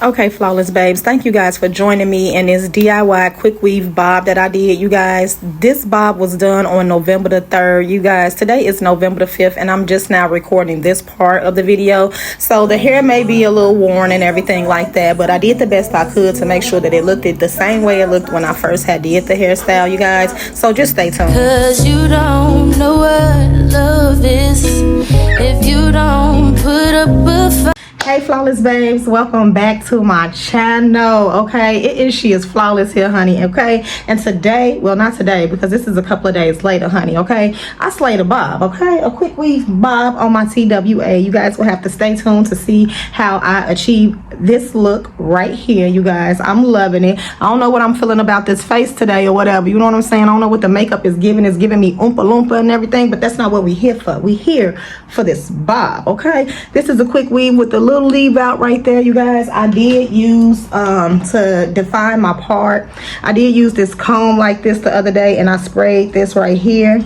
Okay, flawless babes, thank you guys for joining me in this DIY quick weave bob that I did. You guys, this bob was done on November the 3rd. You guys, today is November the 5th, and I'm just now recording this part of the video, so the hair may be a little worn and everything like that, but I did the best I could to make sure that it looked the same way it looked when I first did the hairstyle, you guys. So just stay tuned. Cause you don't know what love is if you don't put up a fight. Hey flawless babes, welcome back to my channel. Okay, she is flawless here, honey. Okay, and today, well, not today because this is a couple of days later, honey. Okay, I slayed a bob. Okay, a quick weave bob on my TWA. You guys will have to stay tuned to see how I achieve this look right here. You guys, I'm loving it. I don't know what I'm feeling about this face today or whatever, you know what I'm saying. I don't know what the makeup is giving. It's giving me oompa loompa and everything, but that's not what we're here for. We're here for this bob. Okay, this is a quick weave with the little leave out right there, you guys. I did use to define my part, I did use this comb like this the other day, and I sprayed this right here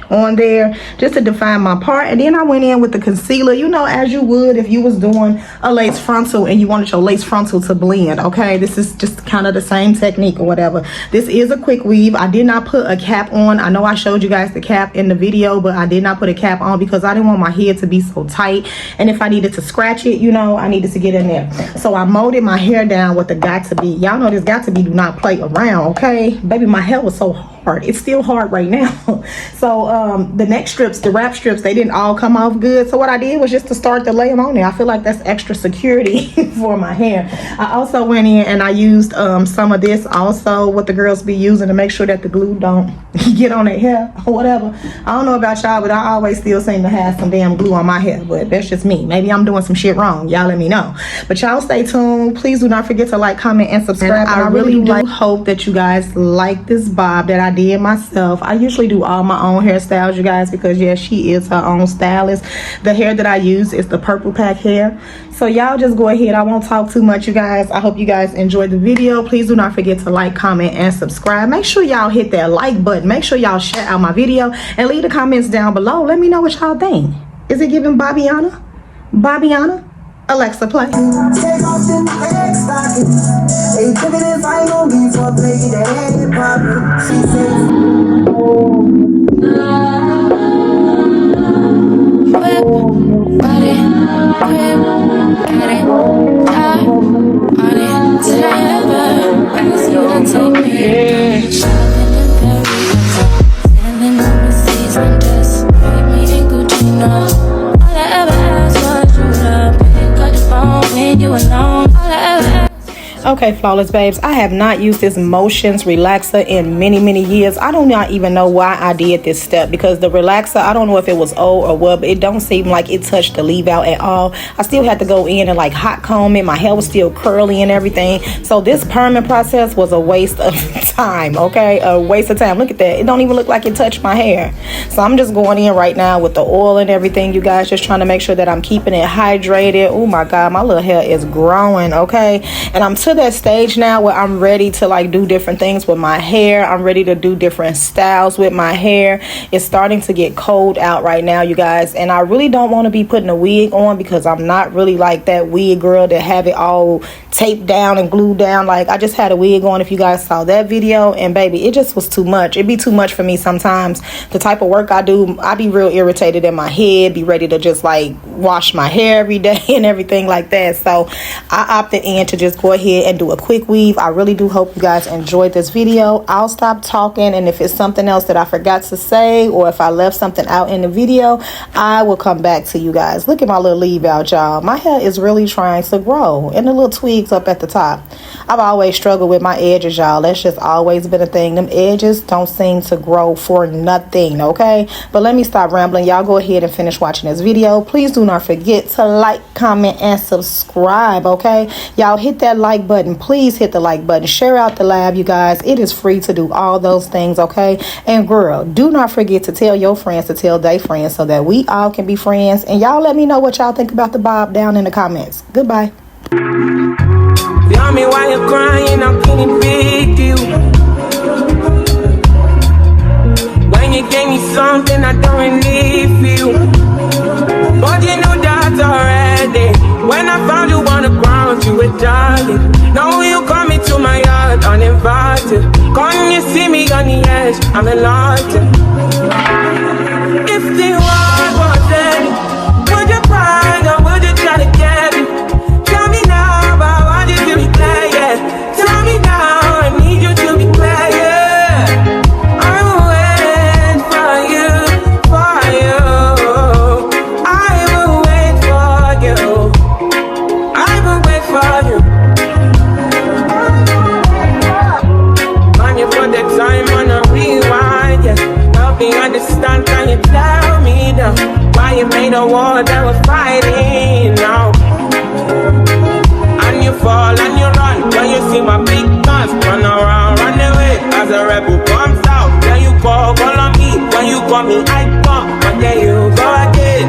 on there just to define my part, and then I went in with the concealer, you know, as you would if you was doing a lace frontal and you wanted your lace frontal to blend. Okay, this is just kind of the same technique or whatever. This is a quick weave. I did not put a cap on. I know I showed you guys the cap in the video, but I did not put a cap on because I didn't want my head to be so tight, and if I needed to scratch it, you know, I needed to get in there. So I molded my hair down with the got to be. Y'all know this got to be do not play around. Okay, baby, my hair was so hard. It's still hard right now. So the neck strips, the wrap strips, they didn't all come off good, so what I did was just to start to lay them on there. I feel like that's extra security for my hair. I also went in and I used some of this also, what the girls be using to make sure that the glue don't get on their hair or whatever. I don't know about y'all, but I always still seem to have some damn glue on my hair, but that's just me. Maybe I'm doing some shit wrong. Y'all let me know. But y'all stay tuned. Please do not forget to like, comment, and subscribe. And I really do hope that you guys like this bob that I did myself. I usually do all my own hairstyles, you guys, because yes, she is her own stylist. The hair that I use is the purple pack hair. So y'all just go ahead. I won't talk too much, you guys. I hope you guys enjoyed the video. Please do not forget to like, comment, and subscribe. Make sure y'all hit that like button. Make sure y'all share out my video and leave the comments down below. Let me know what y'all think. Is it giving Bobbiana? Bobbiana? Alexa, play. Okay, flawless babes, I have not used this motions relaxer in many years. I do not even know why I did this step, because the relaxer, I don't know if it was old or what, but it don't seem like it touched the leave out at all. I still had to go in and like hot comb it. My hair was still curly and everything, so this permanent process was a waste of time. Okay, a waste of time. Look at that, it don't even look like it touched my hair. So I'm just going in right now with the oil and everything, you guys, just trying to make sure that I'm keeping it hydrated. Oh my god, my little hair is growing. Okay, and I'm to that stage now where I'm ready to like do different things with my hair. I'm ready to do different styles with my hair. It's starting to get cold out right now, you guys, and I really don't want to be putting a wig on because I'm not really like that wig girl to have it all taped down and glued down. Like, I just had a wig on, if you guys saw that video, and baby, it just was too much. It'd be too much for me sometimes. The type of work I do, I be real irritated in my head, be ready to just like wash my hair every day and everything like that. So I opted in to just go ahead and do a quick weave. I really do hope you guys enjoyed this video. I'll stop talking, and if it's something else that I forgot to say, or if I left something out in the video, I will come back to you guys. Look at my little leave out, y'all. My hair is really trying to grow, and the little twigs up at the top. I've always struggled with my edges, y'all. That's just always been a thing. Them edges don't seem to grow for nothing. Okay, but let me stop rambling. Y'all go ahead and finish watching this video. Please do not forget to like, comment, and subscribe. Okay, y'all hit that like button. Please hit the like button. Share out the live, you guys. It is free to do all those things. Okay, and girl, do not forget to tell your friends to tell their friends so that we all can be friends. And y'all let me know what y'all think about the bob down in the comments. Goodbye. Tell me why you're crying, I'm getting big deal. When you gave me something I don't really feel, but you know that I found you on the ground, you were dying. Now you come into my yard uninvited. Come you see me on the edge, I'm enlightened. If the world was ending, would you cry or would you try to get me? Tell me now, but I want you to be clear, yeah. Tell me now, I need you to be clear, yeah. I will wait for you, for you. I will wait for you. I will wait for you. Man, you put the time on a rewind, yeah. Help me understand, can you tell me now why you made a war that we're fighting now? And you fall and you run when you see my big guns. Run around, run away as a rebel comes out. Then you call on me, when you call me I come, but then you go again.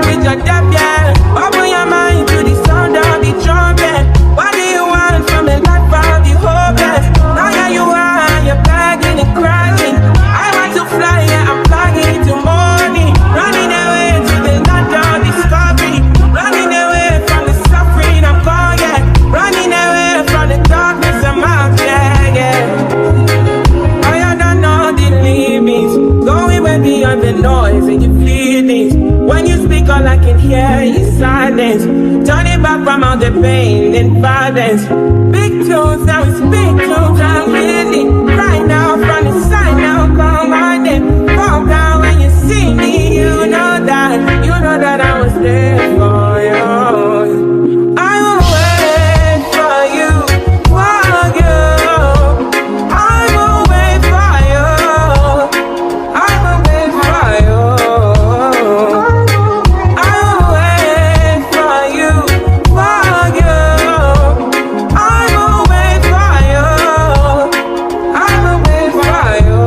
With your depth, yeah, open your mind to the sound of the trumpet. What do you want from the life of the hopeless? Now here you are, you're begging and crying. I want to fly, yeah, I'm flying to morning. Running away to the land of discovery. Running away from the suffering I'm gone, yeah. Running away from the darkness I'm out, yeah, yeah. I don't know the limits. Going way beyond the noise and your feelings. When you speak, all I can hear is silence. Turning back from all the pain and violence. Big tunes, now it's big tunes, I'm really right now from the side now, come on then. Calm down when you see me, you know that I was there for you. I will wait for you, for you. I will wait for you. I will wait for you. I will wait for you, for you. I will wait for you. I will wait for you.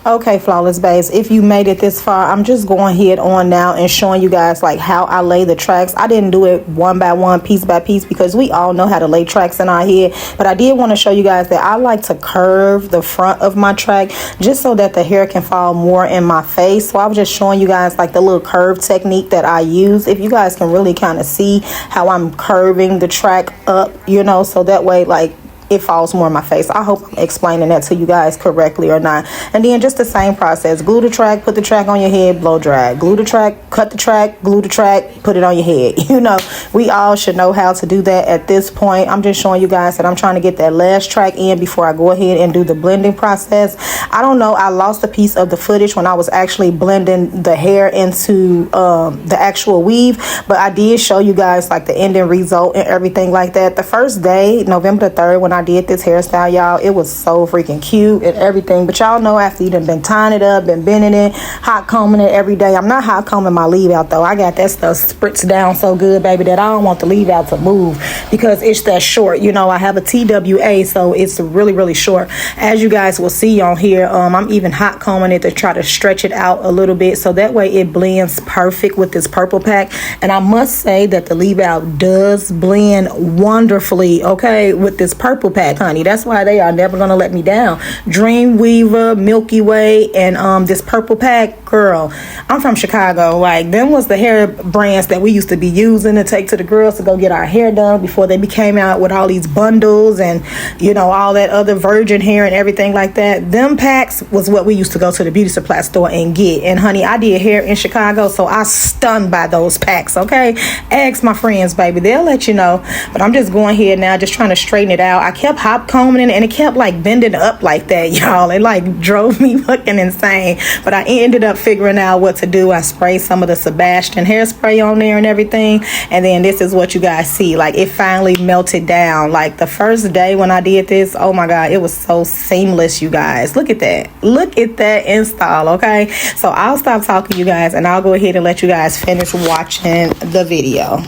Okay, flawless babes, if you made it this far, I'm just going ahead on now and showing you guys like how I lay the tracks. I didn't do it one by one, piece by piece, because we all know how to lay tracks in our head, but I did want to show you guys that I like to curve the front of my track just so that the hair can fall more in my face. So I was just showing you guys like the little curve technique that I use. If you guys can really kind of see how I'm curving the track up, you know, so that way like it falls more in my face. I hope I'm explaining that to you guys correctly or not. And then just the same process. Glue the track, put the track on your head, blow dry. Glue the track, cut the track, glue the track, put it on your head. You know, we all should know how to do that at this point. I'm just showing you guys that I'm trying to get that last track in before I go ahead and do the blending process. I don't know, I lost a piece of the footage when I was actually blending the hair into the actual weave, but I did show you guys like the ending result and everything like that. The first day, November the 3rd, when I did this hairstyle, y'all, it was so freaking cute and everything. But y'all know after you done been tying it up, been bending it, hot combing it every day. I'm not hot combing my leave out though. I got that stuff spritzed down so good, baby, that I don't want the leave out to move because it's that short. You know, I have a TWA, so it's really, really short. As you guys will see on here, I'm even hot combing it to try to stretch it out a little bit so that way it blends perfect with this purple pack. And I must say that the leave out does blend wonderfully, okay, with this purple pack, honey. That's why they are never gonna let me down. Dreamweaver, Milky Way, and this purple pack, girl, I'm from Chicago. Like, them was the hair brands that we used to be using to take to the girls to go get our hair done before they became out with all these bundles and, you know, all that other virgin hair and everything like that. Them packs was what we used to go to the beauty supply store and get. And honey, I did hair in Chicago, so I stunned by those packs, okay? Ask my friends, baby, they'll let you know. But I'm just going here now, just trying to straighten it out. I kept hop combing it and it kept like bending up like that, y'all. It like drove me fucking insane. But I ended up figuring out what to do. I sprayed some of the Sebastian hairspray on there and everything, and then this is what you guys see. Like, it finally melted down. Like, the first day when I did this, oh my god, it was so seamless, you guys. Look at that. Look at that install, okay? So I'll stop talking, you guys, and I'll go ahead and let you guys finish watching the video.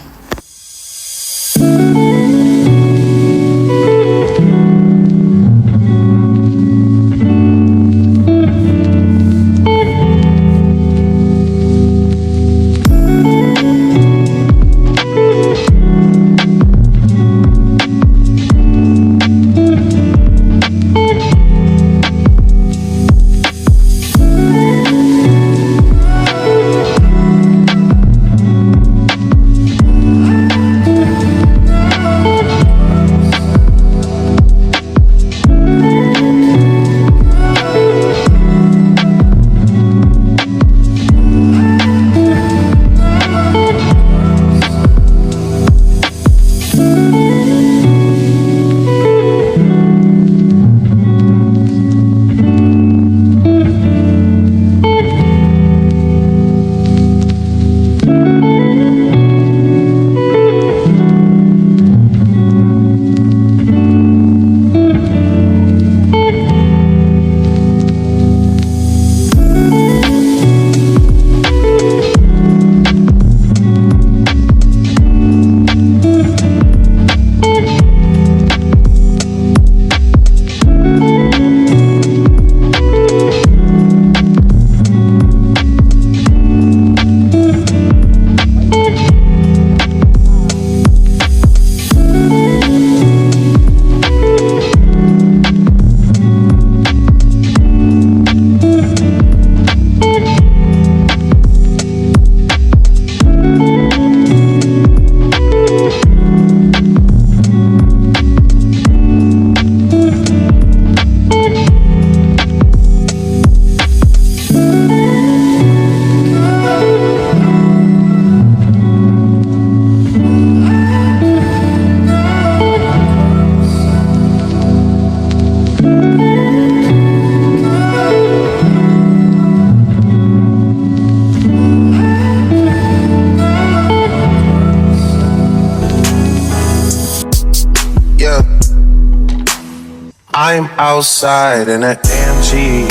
I'm outside in an AMG,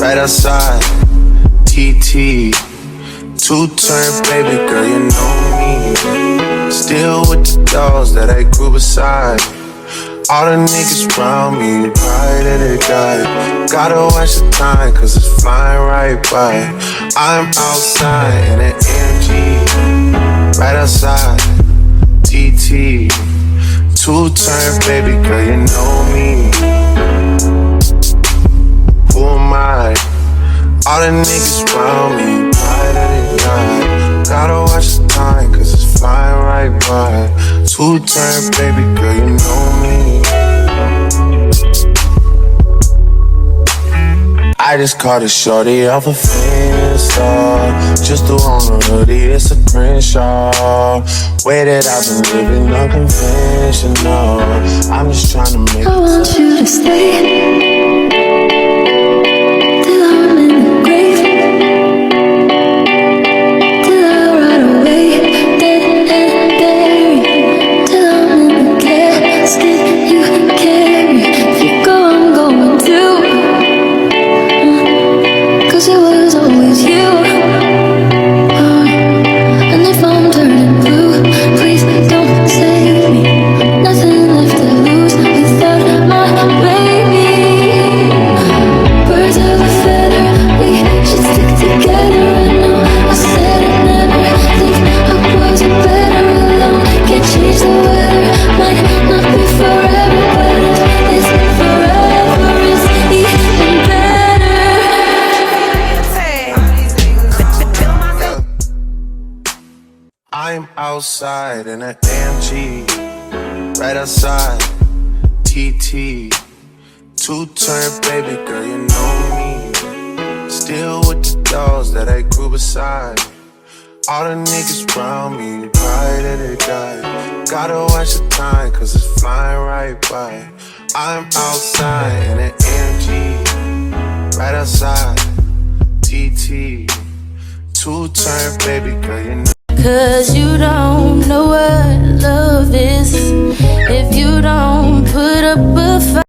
right outside, TT. Two-turn baby girl, you know me. Still with the dolls that I grew beside. All the niggas around me, pride that they die. Gotta watch the time, cause it's flying right by. I'm outside in an AMG, right outside, TT. Two-turn baby girl, you know me. Who am I? All the niggas around me, pride that they die. Gotta watch the time, cause it's flying right by. Two-turn baby girl, you know me. I just caught a shorty off a Finsta. Just threw on a hoodie, it's a Crenshaw. Way that I've been living unconventional. I'm just trying to make I want you to stay till I'm in the grave, till I ride away, dead and buried, till I'm in the casket you carry. If you go, I'm going too, 'cause it was always you. And if I'm turning blue, please don't save me. Nothing left to lose without my baby. Birds of a feather, we should stick together. I know I said I'd never think I wasn't better alone. Can't change the weather, might not be forever, but it's forever is even better. I'm outside in an AMG, right outside, TT. Two-turn baby girl, you know me. Still with the dolls that I grew beside. All the niggas around me, pride that they die. Gotta watch the time, cause it's flying right by. I'm outside in an AMG, right outside, TT. Two-turn baby girl, you know. 'Cause you don't know what love is if you don't put up a fight.